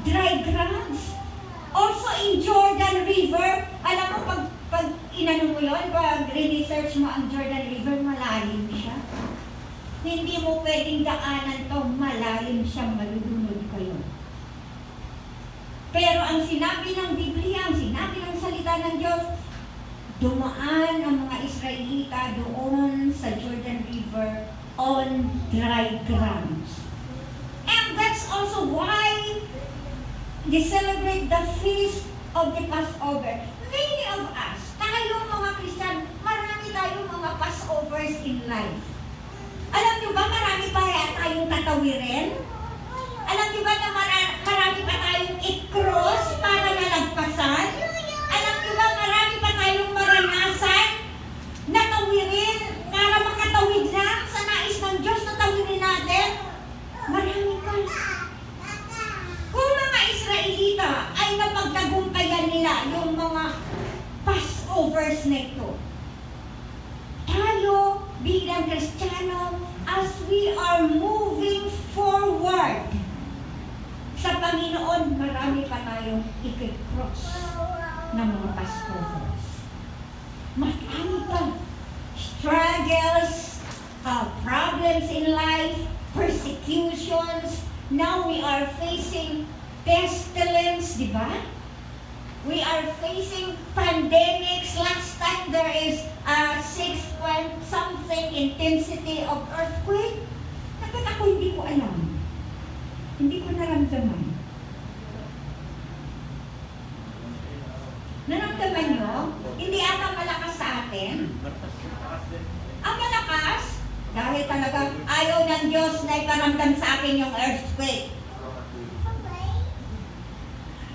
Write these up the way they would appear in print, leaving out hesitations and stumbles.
dry grounds. Also in Jordan River, alam mo, pag inano mo yun, pag research mo ang Jordan River, malalim siya. Hindi mo pwedeng daanan to, malalim siya, malulunod kayo. Pero ang sinabi ng Biblia, ang sinabi ng salita ng Diyos, dumaan ang mga Israelita doon sa Jordan River on dry grounds. And that's also why they celebrate the feast of the Passover. Many of us, tayong mga Christian, marami tayong mga Passovers in life. Alam niyo ba, marami pa tayong tatawirin? Alam niyo ba na marami pa tayong i-cross para nalagpasan? Alam niyo ba, marami pa tayong maranasan na tawirin para makatawid lang sa nais ng Diyos na tawirin natin? Marami pa. Kung mga Israelita ay napagtagumpayan nila yung mga Passovers na ito, tayo bilang Kristiyano, as we are moving forward sa Panginoon, marami pa tayong i-cross ng mga Passovers. Marami pa. Struggles, problems in life, persecutions. Now we are facing pestilence, di ba? We are facing pandemics. Last time there is a 6 point something intensity of earthquake. Dapat ako hindi ko alam. Hindi ko naramdaman. Naramdaman nyo? Hindi ata malakas sa atin. Ang malakas, dahil talaga ayaw ng Diyos na iparamdam sa akin yung earthquake.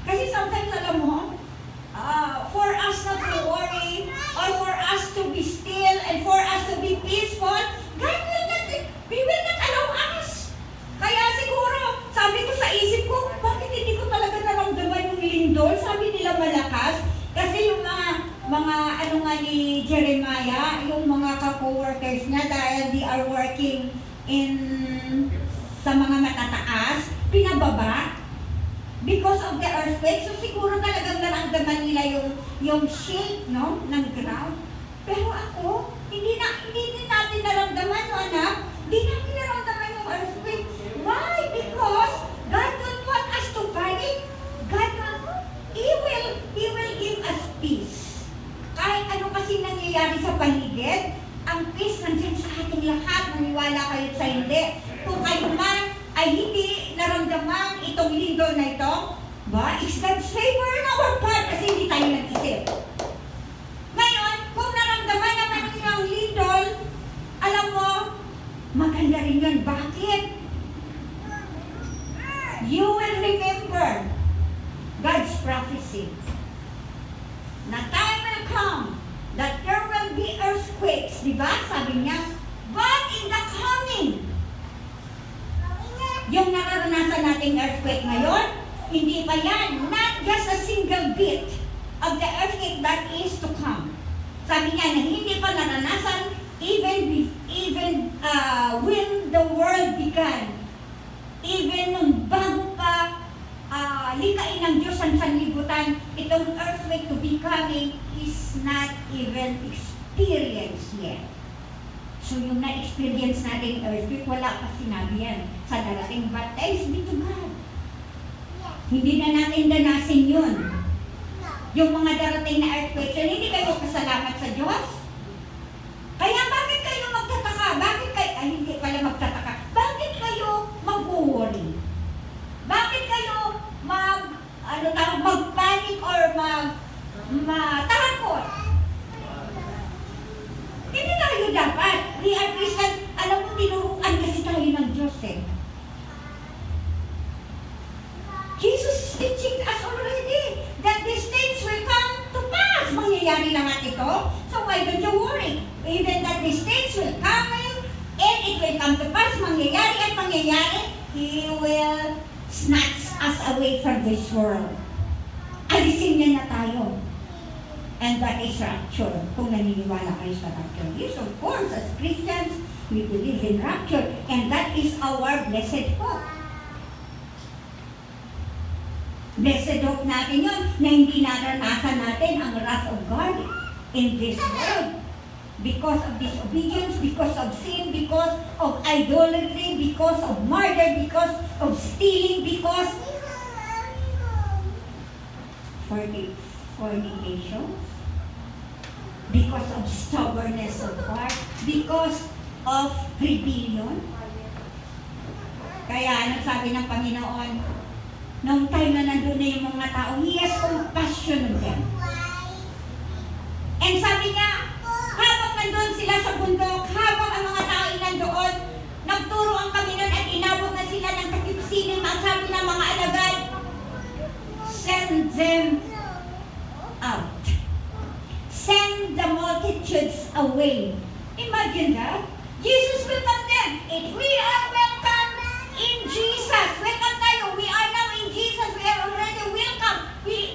Kasi sometimes alam mo, for us not to worry, or for us to be still, and for us to be peaceful, God will not allow us. Kaya siguro, sabi ko sa isip ko, bakit hindi ko talaga naramdaman yung lindol? Sabi nila malakas, kasi yung mga ano nga ni Jeremiah, yung mga ka-co-workers niya, dahil they are working sa mga matataas, pinababa, because of the earthquake. So siguro talagang naramdaman nila yung shake, no, ng ground. Pero ako, hindi din natin naramdaman, no, anak? Hindi natin naramdaman yung earthquake. Why? Because God don't want us to panic. He will give us peace. Kahit ano kasi nangyayari sa paligid, ang peace nandiyan sa ating lahat. Maniwala kayo sa hindi. Kung kayo man ay hindi naramdaman itong lindol na ito, ba, it's God's favor in our part kasi hindi tayo nag-isip. Ngayon, kung naramdaman naman niyo ang lindol, alam mo, maganda rin yun. Bakit? You will remember God's prophecy. Na time will come that there will be earthquakes, di ba? Sabi niya, but in the coming, yung nararanasan nating earthquake ngayon, hindi pa yan. Not just a single bit of the earthquake that is to come. Sabi niya na hindi pa naranasan even when the world began. Even nung bago pa likain ng Diyos ang sanlibutan, itong earthquake to be coming is not even experienced yet. So yung na-experience natin earthquake, wala pa sinabi yan sa darating. But thanks be to God. Hindi na natin danasin yun. Yung mga darating na earthquake, so hindi kayo pasalamat sa Diyos? Kaya bakit kayo magtataka? Hindi pala magtataka. Bakit kayo mag-worry? Bakit kayo mag-panic or matakot? Hindi tayo dapat. We are Christians. Alam mo, tinuruan kasi tayo ng Diyos eh. Jesus is teaching us already that these things will come to pass. Mangyayari lahat ito. So why don't you worry? Even that these things will come and it will come to pass. Mangyayari at mangyayari. He will snatch us away from this world. Alisin niya na tayo. And that is rapture. Kung naniniwala kayo sa rapture. Yes, of course, as Christians, we believe in rapture. And that is our blessed hope. Blessed hope natin yun na hindi naranasan natin ang wrath of God in this world. Because of disobedience, because of sin, because of idolatry, because of murder, because of stealing, because fornication, because of stubbornness of heart, because of rebellion. Kaya ano sabi ng Panginoon, nung time na nandun na yung mga tao, He has compassion on them. And sabi niya, habang nandun sila sa bundok, habang ang mga tao ay nandoon, nagturo ang Panginoon at inabot na sila ng takip-silim. Ang sabi ng mga alagad, send them out. Send the multitudes away. Imagine that. Jesus welcomed them. If we are welcome in Jesus, welcome tayo. We are now in Jesus. We are already welcome.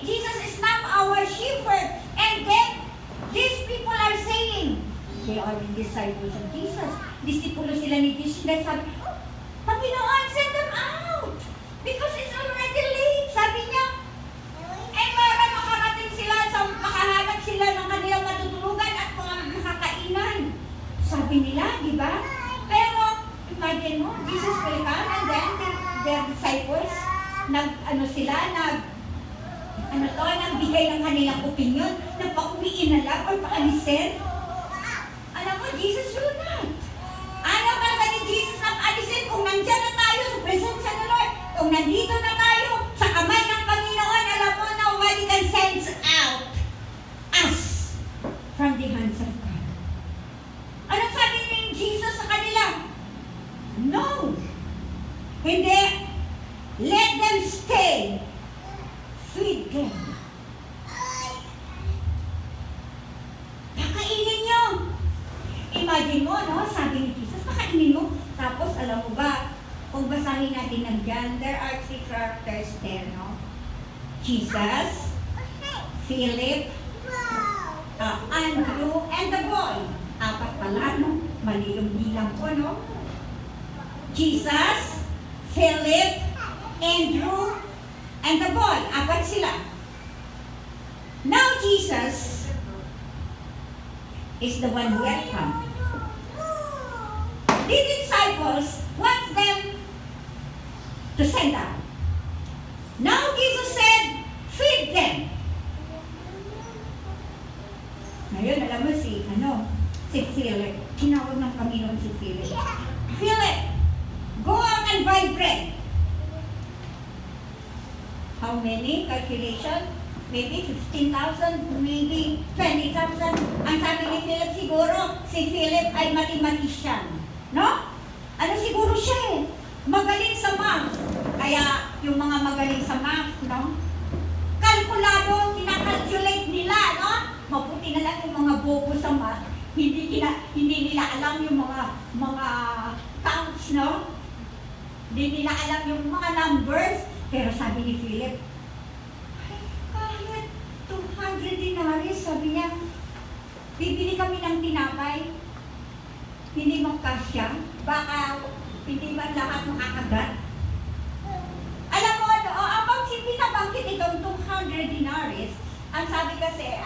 Jesus is now our shepherd. And then, these people are saying, they are the disciples of Jesus. Disipulo sila ni Jesus. Dahil sabi, Panginoon, send them out. Because it's already late. Sabi niya, para makarating sila, makahanap sila ng kanilang matutulugan at mga makakainan. Sabi nila, di ba? Pero, imagine mo, Jesus will come and then their disciples, nagbigay ng kanilang opinion, na pauwiin na lang or paalisin. Alam mo, Jesus will not. Ayaw talaga ni Jesus na paalisin kung nandyan na tayo sa presensya ng Lord. Kung nandito na tayo sa kamay ng Panginoon, alam mo, nobody can send out us from the hands of God. Anong sabi ni Jesus sa kanila? No. Hindi. Let them stay. Feed them. Pakainin nyo. Imagine mo, no? Sabi ni Jesus, pakainin mo. Tapos, alam mo ba, kung basahin natin ng John, there are 3 characters there, no? Jesus, Philip, Andrew, and the boy. 4 pala, no? Mali yung bilang ko, no? Jesus, Philip, Andrew, and the boy. 4 sila. Now Jesus is the one who welcomed. The disciples want them to send out. Now Jesus said, feed them. Ngayon, alam mo si Philip. Tinawag ng Panginoon si Philip. Philip, go out and buy bread. How many? Calculation? Maybe 15,000, maybe 20,000. Ang sabi ni Philip siguro, si Philip ay mathematician. No? Ano siguro siya eh? Magaling sa math. Kaya yung mga magaling sa math, no? Kalkulado, kinakalculate nila, no? Mabuti na lang yung mga bobo sa math. Hindi nila alam yung mga counts, no? Hindi nila alam yung mga numbers. Pero sabi ni Philip, kahit 200 denaries, sabi niya, bibili kami ng tinapay, hindi magkasya, baka hindi man lahat makakagat. Alam mo, abang pinabangkit itong 200 denaries, ang sabi kasi,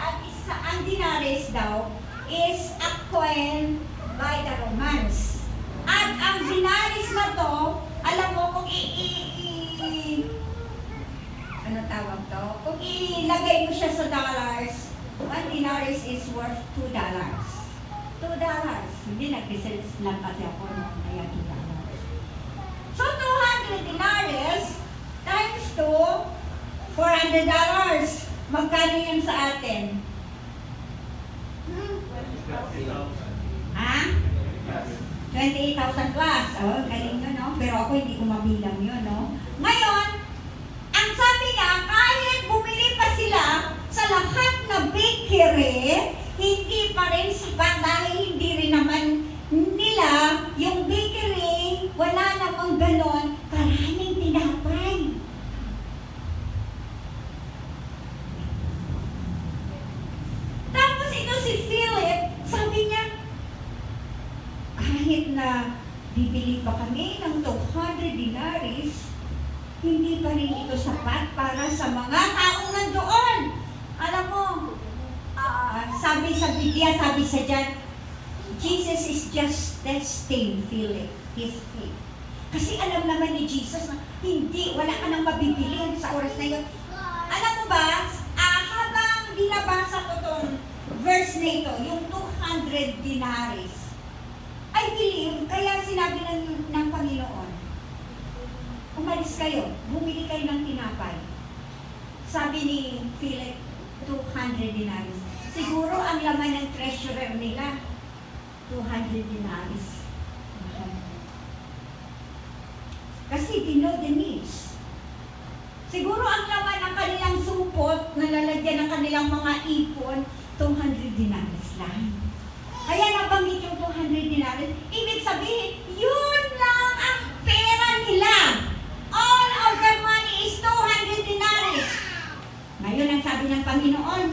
ang denaries daw is acquired by the Romans. At ang denaries na to, alam mo, kung ano tawag to? Kung ilagay mo siya sa dollars, 1 denaries is worth $2. $2. Hindi, nag-research lang kasi ako no? Kaya $2. So, 200 denaries times 2, $400. Magkano yun sa atin? Ha? 28,000 plus. Oh, galing nyo, no? Pero ako hindi ko mabilang yun, no? Ngayon, ang sabi niya, kahit bumili pa sila sa lahat na bakery, hindi pa rin sapat dahil hindi rin naman nila yung bakery, wala namang ganon, karaming tinapay. Tapos ito si Philip, sabi niya, kahit na bibili pa kami ng 200 denaries, hindi pa rin ito sapat para sa mga taong nandoon. Alam mo, sabi sa Biblia, sabi sa John, Jesus is just testing his faith. Kasi alam naman ni Jesus na wala ka nang mabibili sa oras na yun. Alam mo ba, habang binabasa ko tong verse na ito, yung 200 denaries, I believe, kaya sinabi ng Panginoon, umalis kayo, bumili kayo ng tinapay. Sabi ni Philip, 200 denaries. Siguro ang laman ng treasurer nila, 200 denaries. Kasi they know the needs. Siguro ang laman ng kanilang supot na lalagyan ng kanilang mga ipon, 200 denaries lang. Kaya nabanggit yung 200 denaries, ibig sabihin, yun lang ang pera nila. All of their money is 200 denaries. Ngayon ang sabi ng Panginoon,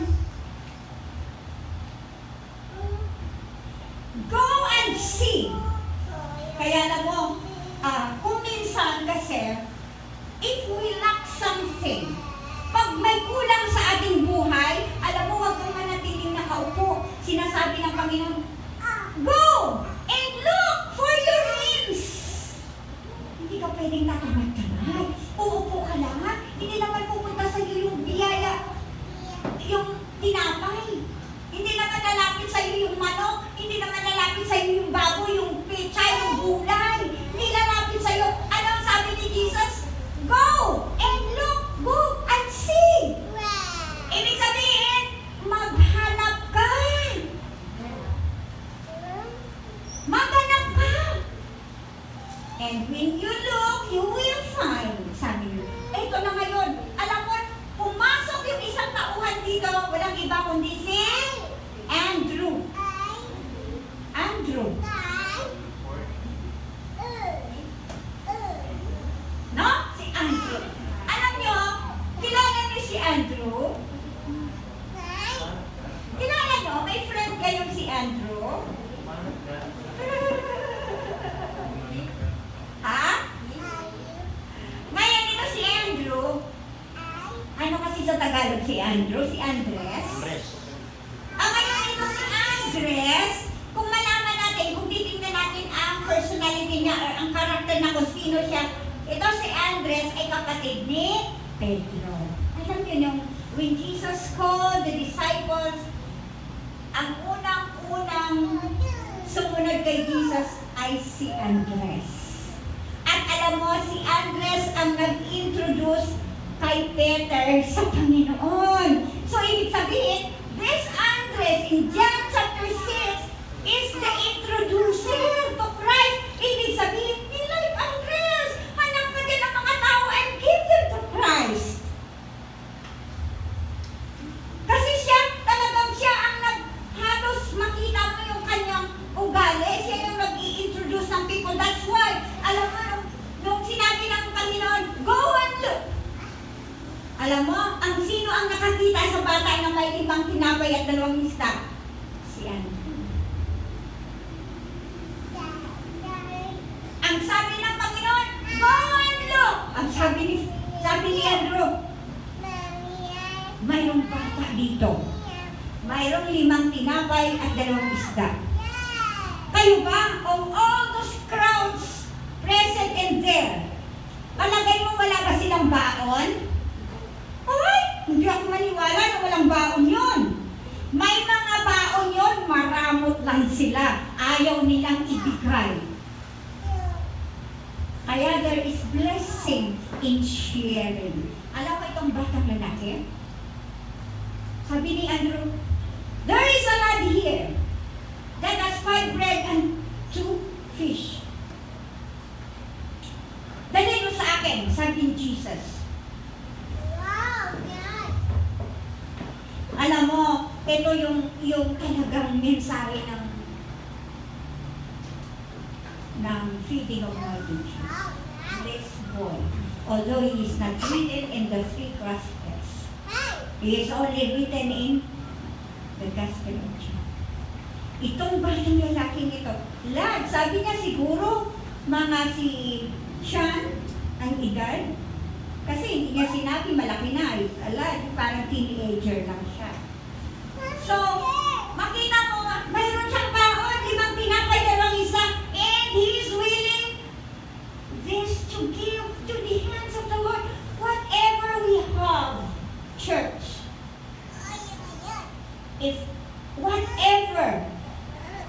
go and see. Kaya alam mo, kung minsan kasi, if we lack something, pag may kulang sa ating buhay, alam mo, huwag kang manatiling nakaupo. Sinasabi ng Panginoon, go and look for your needs. Hindi ka pwedeng tatamad-tamad. Uupo ka lang, ha? Hindi naman pupunta sa iyo yung biyaya, yung tinapay. Hindi naman lalapit sa iyo yung manok. Hindi naman lalapit sa iyo yung baboy, yung pechay, yung gulay. Hindi lalapit sa iyo. Ano ang sabi ni Jesus? Go and look, go and see. Ibig sabihin, maghanap ka. Maghanap ka. And when you look, you will find. Sabi niyo, ito na ngayon. Alam mo, pumasok yung isang tauhan dito, walang iba kundi si Andrew. Andrew. No? Si Andrew. Alam niyo, kilala niyo si Andrew? Kilala niyo? May friend kayong si Andrew? Ha? Ngayon ito si Andrew. Ano kasi sa Tagalog si Andrew? Si Andres? Ngayon ito si Andres. Kung malaman natin, kung titingnan natin ang personality niya or ang karakter na kung sino siya, ito si Andres ay kapatid ni Pedro. Alam niyo yung when Jesus called the disciples, ang unang-unang sumunod kay Jesus ay si Andres. At alam mo, si Andres ang nag-introduce kay Peter sa Panginoon. So, ibig sabihin, this Andres in John chapter 6 is the introducer to Christ. Ibig sabihin, like Andres, hanap ka din ng mga tao and give them to Christ. Kasi talagang siya ang halos makita mo yung kanyang ugali. Siya yung nag-i-introduce ng people. That's why, alam mo, nung sinabi ng Panginoon, go and look. Alam mo, sino ang nakakita sa bata na may 5 tinapay at 2 isda? Si Andrew. Ang sabi ng Panginoon, go and look. Ang sabi ni Andrew, mayroong bata dito. Mayroong 5 tinapay at 2 isda. Kayo ba, of all those crowds present and there, palagay mo wala ba silang baon? Ay, hindi ako maniwala na walang baon yun. May mga baon yun, maramot lang sila. Ayaw nilang ibigay. Kaya there is blessing in sharing. Alam mo itong batang lalaki? Sabi ni Andrew, there is a lad here that has 5 bread and 2 fish. Dalhin mo sa akin, sabi ni Jesus. Alam mo, ito yung talagang mensahe ng feeding of multitudes. This boy, although he is not written in the 3 Gospels, he is only written in the Gospel of John. Itong batang lalaking ito, lad, sabi niya siguro, mga si Sean ang edad, Kasi hindi niya sinabi malaki na. Parang teenager lang siya. So, makita mo, mayroon siyang baon, 5 tinapay, 2 isda, and he is willing this to give to the hands of the Lord. Whatever we have, church, if whatever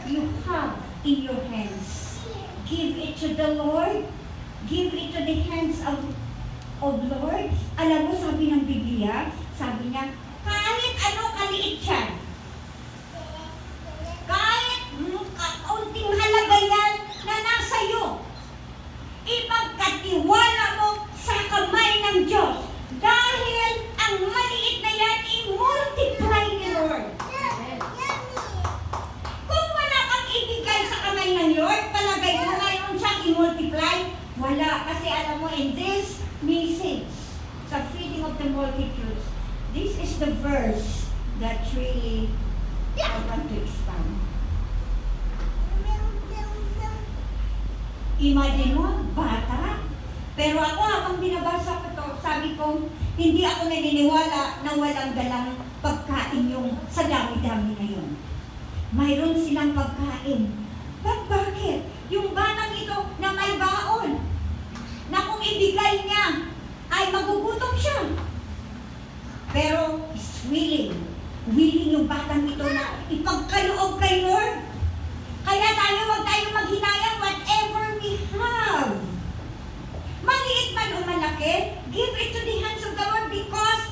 you have in your hands, give it to the Lord, give it to the hands of Lord. Alam mo, sabi ng Biblia, sabi niya, kahit ano kaliit siya, kahit kaunting halaga yan na nasa iyo, ipagkatiwala mo sa kamay ng Diyos. Dahil ang maliit na yan, i-multiply ni Lord. Kung wala kang ibigay sa kamay ng Lord, palagay mo ngayon siyang i-multiply? Wala. Kasi alam mo, in this message, sa feeding of the multitudes, this is the verse that really I want to expand. Imagine mo, bata. Pero ako, habang binabasa ko to, sabi ko, hindi ako naniniwala na walang dalang pagkain yung sa dami-dami na yun. Mayroon silang pagkain. Bakit? Yung batang ito na may baon, na kung ibigay niya, ay magugutom siya. Pero, is willing yung batang ito na ipagkaloob kay Lord. Kaya huwag tayo maghinayang whatever we have. Maliit man o malaki, give it to the hands of the Lord, because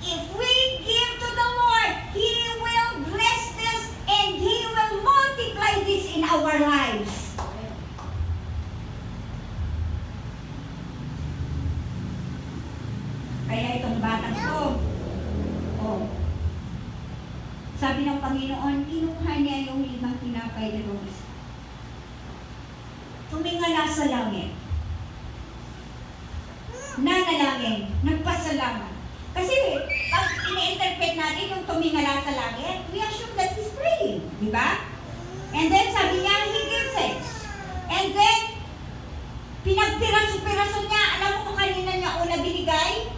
if we give to the Lord, He will bless this and He will multiply this in our lives. Kaya itong batang to, sabi ng Panginoon, kinuha niya yung 5 tinapay na 2 isda. Tumingala sa langit. Nanalangin, nagpasalamat. Kasi pag ina-interpret natin yung tumingala sa langit, we assume that he's praying, di ba? And then sabi niya, he gives thanks. And then, pinagpiraso-piraso niya, alam mo kung kanina niya una binigay?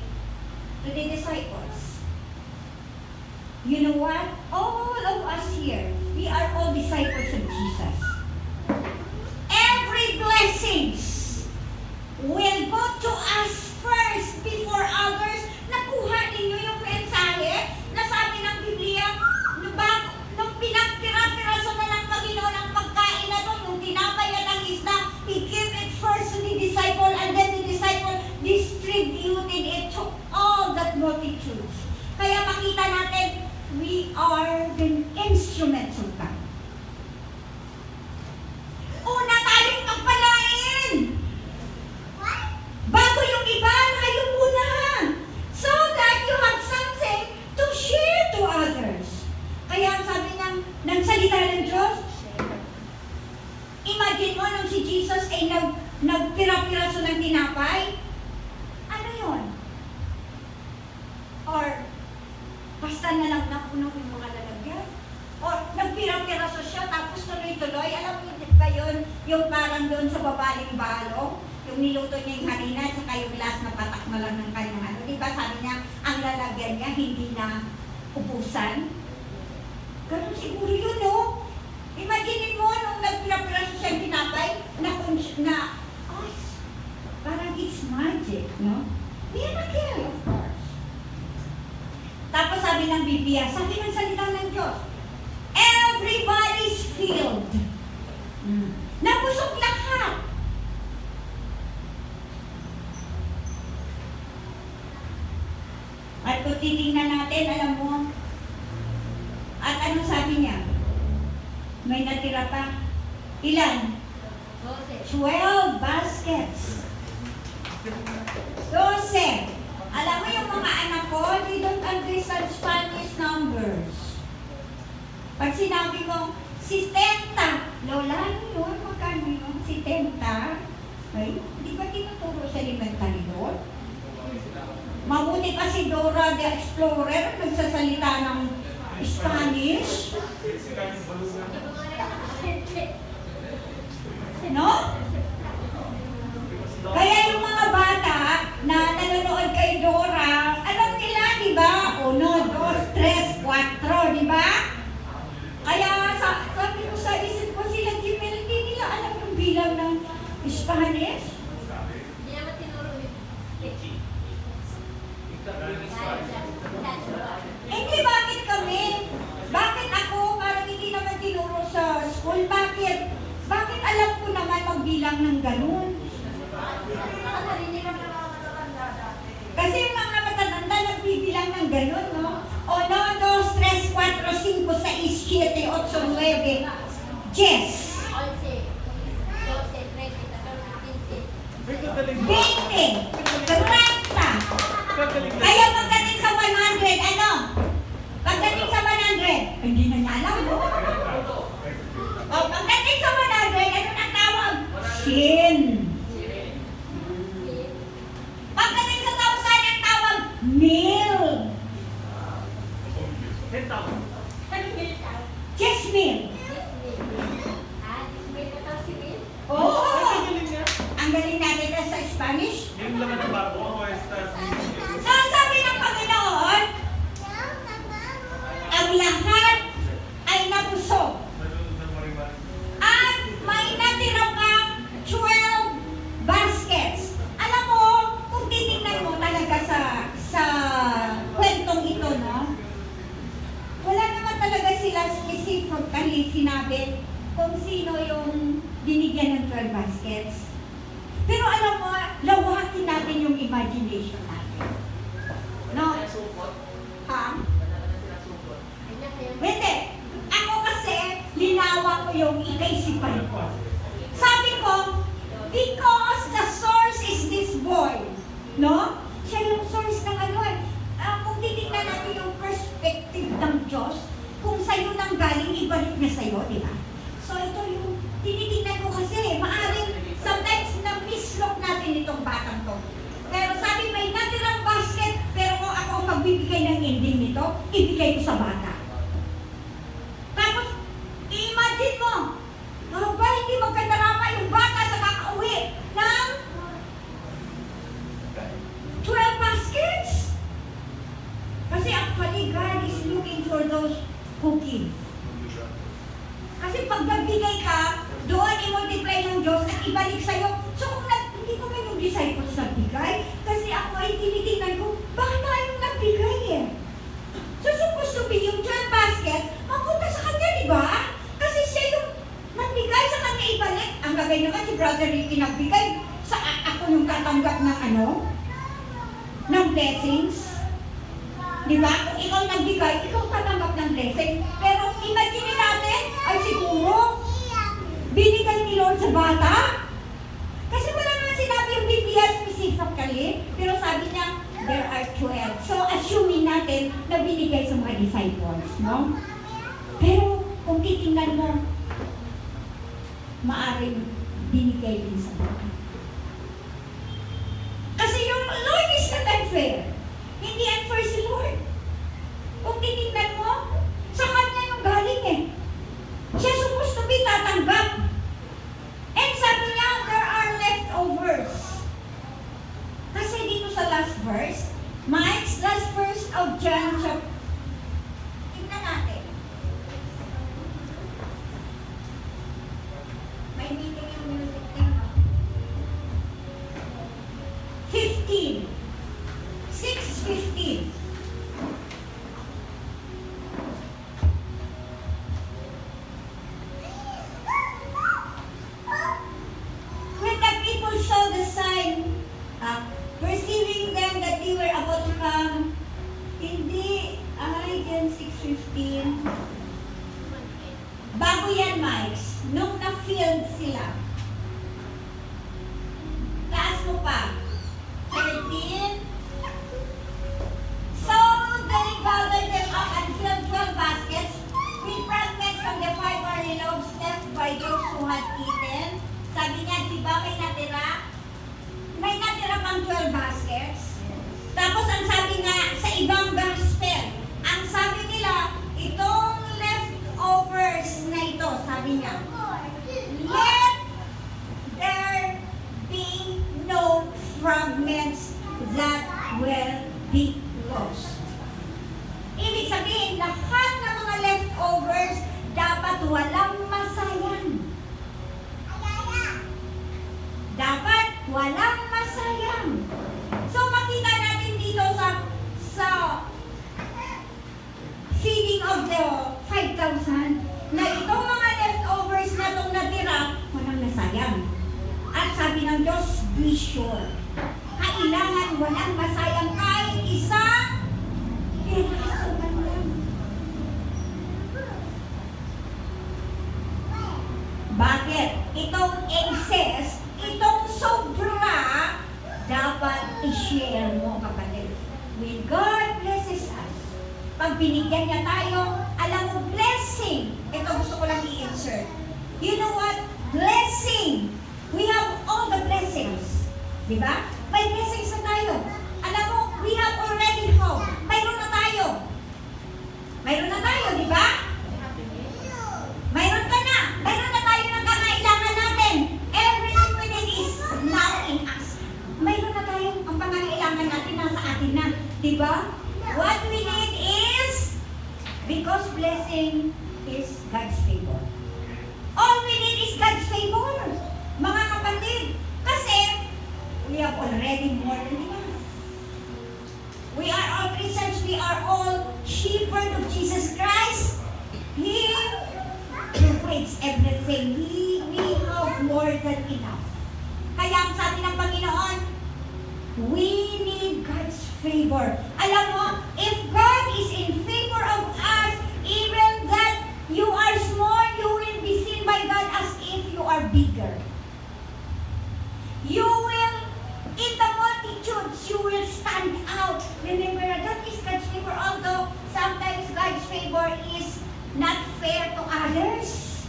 To the disciples. You know what? All of us here, we are all disciples of Jesus. Every blessings will go to us first before others. Nakuha ninyo yung mensahe na sabi ng Biblia, nung pinagpira-piraso na ng Panginoon ang pagkain na to, yung tinapay at ang isda, He gave it first to the disciple, and then the disciple distributed it to all that multitudes. Kaya makita natin, we are the instruments of God. Una tayong pagpalain. Bago yung iba, tayo muna. So that you have something to share to others. Kaya sabi ng salita ng Diyos, imagine mo nung si Jesus ay nagpira-piraso ng tinapay. Ano yun? Or basta na lang napuno yung mga lalagyan. O nagpira-piraso siya, tapos tuloy-tuloy. Alam mo ba yun? Yung parang doon sa babaling balong, yung niluto niya yung harina, at saka yung last na patak na lang ng kanyang ano. Diba sabi niya, ang lalagyan niya hindi na ubusan? Ganun siguro yun, no? Imagine mo, nung nagpira-piraso siya yung tinapay, parang it's magic, no? Miracle, of course. Tapos sabi ng Biblia, sabi ng salita ng Diyos, everybody's filled. Nabusog lahat. At kung titingnan natin, alam mo, at anong sabi niya? May natira pa. Ilan? 12 baskets. 12. Alam mo yung mga anak ko, they don't understand Spanish numbers. Pag sinabi ko, 70, Lola, ano yun? Magkano yun? 70? Ay, di ba tinuturo sa elementary doon? Mabuti pa si Dora the Explorer, nagsasalita ng Spanish. No? Kaya yung mga bata, na nanonood kay Dora, alam nila, di ba? 1, 2, 3, 4, di ba? Kaya sabi ko sa isip ko sila, Jimel, hindi nila alam yung bilang ng Spanish. Hindi naman tinuro yun. Hindi, bakit kami? Bakit ako? Parang hindi naman tinuro sa school. Bakit? Bakit alam ko naman magbilang ng ganun? Kasi yung mga matatanda nagbibilang ng ganun, no? 1, 2, 3, 4, 5, 6, 7, 8, 9, 10. 20, 30. Kaya pagdating sa 100, ano? Pagdating sa 100, hindi na niya alam, no? O, pagdating sa 100, ano na tawag? Sin. Pagdating sa 1,000, ang tawag mil. Jesmil. Oo. Ang galing natin na sa Spanish. So, sabi ng Panginoon, ang lahat ay nabusog. At may natira pang 12 baskets. Alam mo, kung titingnan mo talaga sa kwentong ito, no? Wala naman talaga sila specifically sinabi kung sino yung binigyan ng 12 baskets. Pero alam mo, lawakin natin yung imagination natin. No? Ha? Hindi. Ako kasi, linawa ko yung ikaisipan ko. Sabi ko, because the source is this boy. No? Siya yung source ng ano eh. Kung titignan natin yung perspective ng Diyos, kung sa'yo nang galing, ibalik niya sa'yo, di ba? So ito yung tinitingnan ko kasi, maaaring sometimes na-mislook natin itong batang to. Pero sabi, may natirang basket, pero kung ako ang magbibigay ng ending nito, ibigay ko sa bata. Tapos, i-imagine mo, ba hindi magkadarama yung bata sa kakauwi ng 12 baskets? Kasi actually, God is looking for those who give. Kasi pag nagbigay ka, doon i-multiply ng Diyos at ibalik sa'yo. So kung hindi ko man yung disciples nagbigay, kasi ako ay tinitingnan ko, bata yung nagbigay eh. So supposed to be yung 12 basket, mapunta sa kanya, di ba? Kasi siya yung nagbigay sa kanya ibalik. Ang bagay naman si Brother Ricky nagbigay, sa ako yung tatanggap ng ano? Ng blessings. Di ba? Kung ikaw nagbigay, ikaw tatanggap ng blessing. Pero imagine natin, ay siguro, binigay ni Lord sa bata. Kasi wala naman sinabi yung Biblia specifically, pero sabi niya, there are 12. So, assuming natin na binigay sa mga disciples, no? Pero, kung titingnan mo, maaring binigay din sa bata. Kasi yung Lord is not unfair. Hindi unfair si Lord. Kung titingnan mo, sa kanya yung galing eh. Siya supposed to be tatanggap. And sabi niya, there are leftovers. Kasi dito sa last verse, Mike's last verse of John chapter. Tingnan natin. May meeting yung music thing, no? 15. 6:15. When the people saw the sign, perceiving them that they were about to come, hindi, John 6:15. Bago yan, Mike, nung na-filled sila. Taas mo pa. 13. So they gathered them up and filled 12 baskets with fragments from the 5 barley loaves left by those who had eaten. Sabi niya, di ba may natira? May natira pang 12 baskets. Tapos ang sabi nga sa ibang gospel, ang sabi nila, itong leftovers na ito, sabi niya, let there be no Diyos. Ibig sabihin, lahat ng mga leftovers dapat walang masayang. Dapat walang masayang. So makita natin dito sa feeding of the 5,000 na itong mga leftovers na itong natira, walang nasayang. At sabi ng Diyos, be sure. Kailangan walang masayang kahit isang piraso man lang. Bakit? Itong excess, itong sobra, dapat i-share mo, kapatid. When God blesses us, pag binigyan niya tayo, alam mo, blessing. Ito gusto ko lang i-insert. You know what? Blessing. We have all the blessings. Di ba? May blessings na tayo. Alam mo, we have already home. Mayroon na tayo. Mayroon na tayo, di ba? Mayroon ka na. Mayroon na tayo ng kangailangan natin. Everything we need is now in us. Mayroon na tayo. Ang pangangailangan natin nasa atin na. Di ba? What we need is, because blessing is God's favor. All we need is God's favor. Mga kapatid, kasi we have already more than enough. We are all Christians. We are all shepherd of Jesus Christ. He provides everything. We have more than enough. Kaya ang sabi ng Panginoon, we need God's favor. Alam mo, if God is in favor of us, even that you are small, you will be seen by God as if you are bigger. You will, in the multitudes, you will stand out. Remember, that is God's favor. Although sometimes God's favor is not fair to others.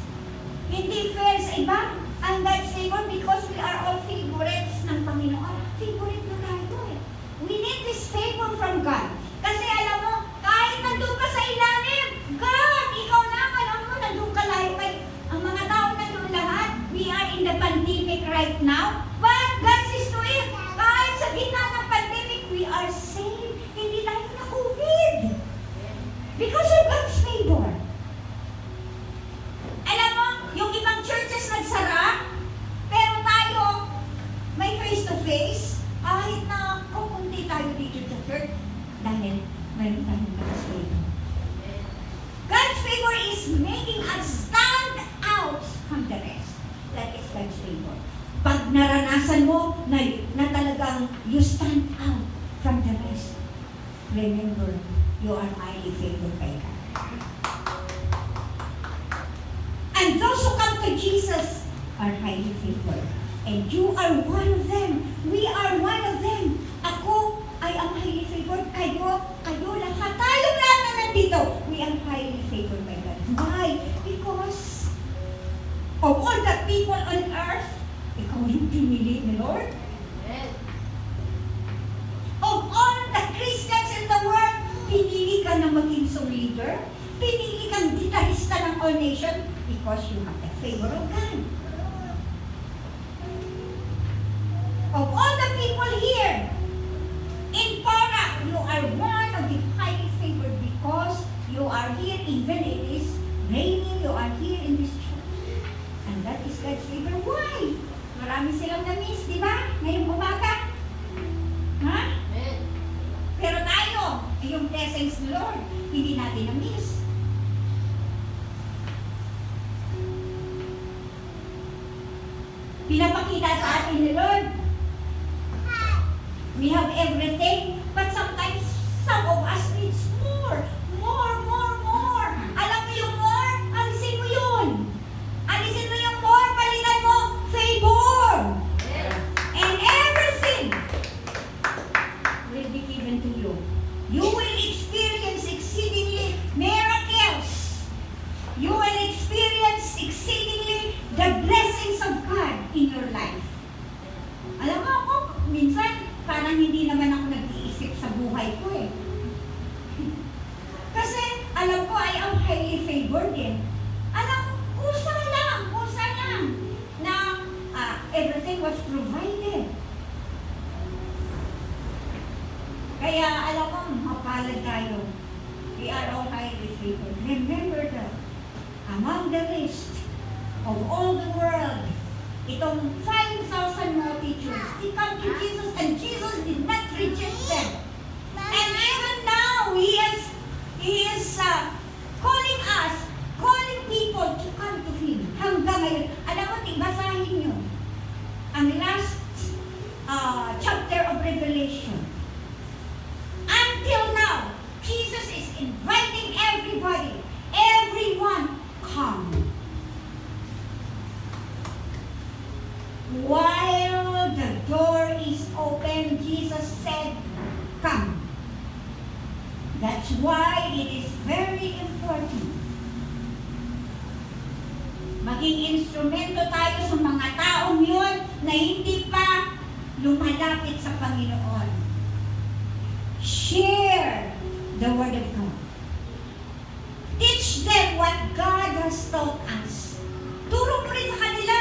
Hindi fair sa iba ang God's favor because we are all favorites ng Panginoon. Favorite na tayo eh. We need this favor from God. Kasi alam mo, kahit nandun ka sa ilalim, God, ikaw naman, alam mo, nandun ka lahat. Ang mga tao nandun lahat, we are in the pandemic right now. But God says to it, kahit sa gitna ng pandemic, we are safe. Hindi tayo na COVID. Because of God's favor. Alam mo, yung ibang churches nagsara, pero tayo, may face-to-face, kahit na kukunti tayo dito sa church, dahil mayroon tayong God's favor. God's favor is making us stand out from the rest. That is God's favor. Pag naranasan mo na talagang you stand out from the rest, remember, you are highly favored by God. And those who come to Jesus are highly favored. And you are one of them. We are one of them. Ako ay ang highly favored. Kayo lahat. Tayong lahat na nandito, we are highly favored by God. Why? Because of all the people on earth, ikaw yung pinili ni Lord. Of all the Christians in the world, pinili ka na maging song leader. Pinili kang gitarista ng all nation because you have the favor of God. Of all the people here in Porac, you are one of the highly favored because you are here even it is raining, you are here in this church. And that is God's favor. Why? Marami silang na-miss, di ba? Ngayong umaga. Ha? Pero tayo, yung blessings ni Lord, hindi natin na-miss. Pinapakita sa atin ni Lord, we have everything, but sometimes some of us needs more. Alam mo yung more? Alisin mo yun. Alisin mo yung more, palitan mo, favor. And everything will be given to you. You will experience exceedingly miracles. You will experience exceedingly the blessings of God in your life. Alam mo ako, minsan, parang hindi naman ako nag-iisip sa buhay ko eh. Kasi, alam ko, I am highly favored eh. Alam, kusa lang na everything was provided. Kaya, alam mo, We are all highly favored. Remember that among the list of all the world, itong 5,000 multitudes, they come to Jesus and Jesus did not reject them. And even now, He is calling us, calling people to come to Him. Hanggang ngayon. Alam mo, basahin nyo ang last chapter of Revelation. Until now, Jesus is inviting everybody, everyone, come. While the door is open, Jesus said, come. That's why it is very important. Maging instrumento tayo sa mga taong yun na hindi pa lumalapit sa Panginoon. Share the Word of God. Teach them what God has taught us. Turo mo rin sa kanila.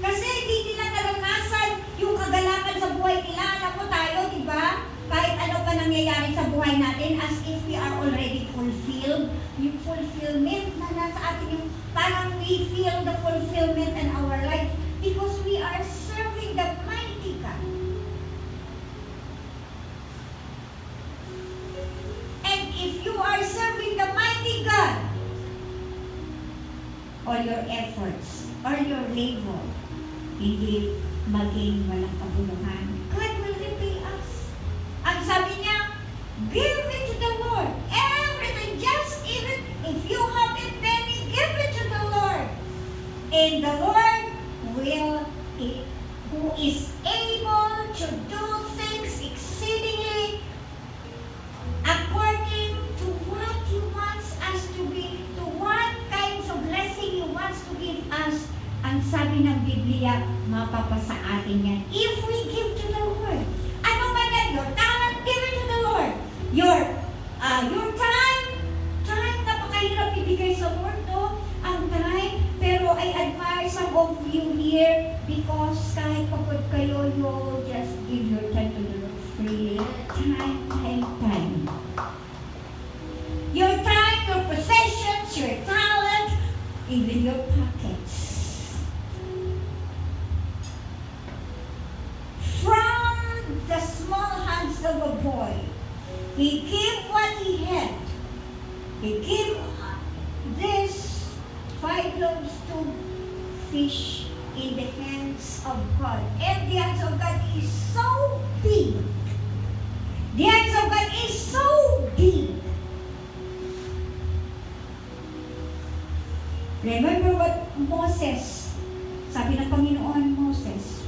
Kasi hindi nila naranasan yung kagalakan sa buhay nila. Alam mo tayo, di ba? Kahit ano pa nangyayari sa buhay natin, as if we are already fulfilled. Yung fulfillment na nasa atin yung parang we feel the fulfillment in our life because we are serving the mighty God. And if you are serving the mighty God, all your efforts, all your labor, hindi maging walang kabuluhan. God will repay us. Ang sabi niya, give it to the Lord. Everything, just even if you have a penny, give it to the Lord. And the Lord will, who is able to do things exceedingly according to what He wants us to be, to what kinds of blessing He wants to give us. Ang sabi ng Biblia, mapapasa atin yan. If we give to the Lord, ano man yan, your talent, give it to the Lord. Your time, napakahirap ibigay sa Lord, no? Ang time, pero I admire some of you here because kahit kapag kayo, you just give your time to the Lord freely. Time. Your time, your possessions, your talent, even your pockets. From the small hands of a boy, he gave what he had. He gave this 5 loaves, 2 fish in the hands of God. And the hands of God is so big. The hands of God is so big. Remember what Moses, sabi ng Panginoon, Moses,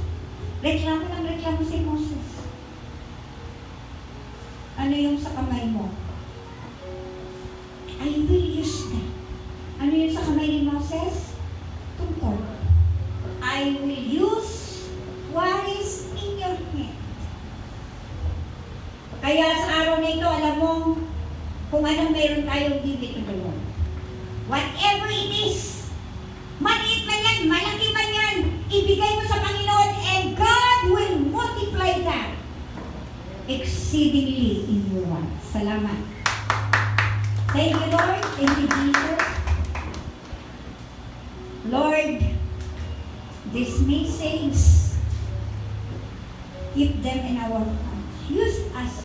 reklamo si Moses. Ano yung sa kamay mo? I will use that. Ano yung sa kamay ni Moses? Tungkol. I will use what is in your hand. Kaya sa araw na ito, alam mo, kung anong meron tayo, give it to the Lord. Whatever it is, maliit man yan, malaki man yan, ibigay mo sa Panginoon and God will multiply that exceedingly in your life. Salamat. Thank you, Lord. Thank you, Jesus. Lord, these messages, keep them in our hearts. Use us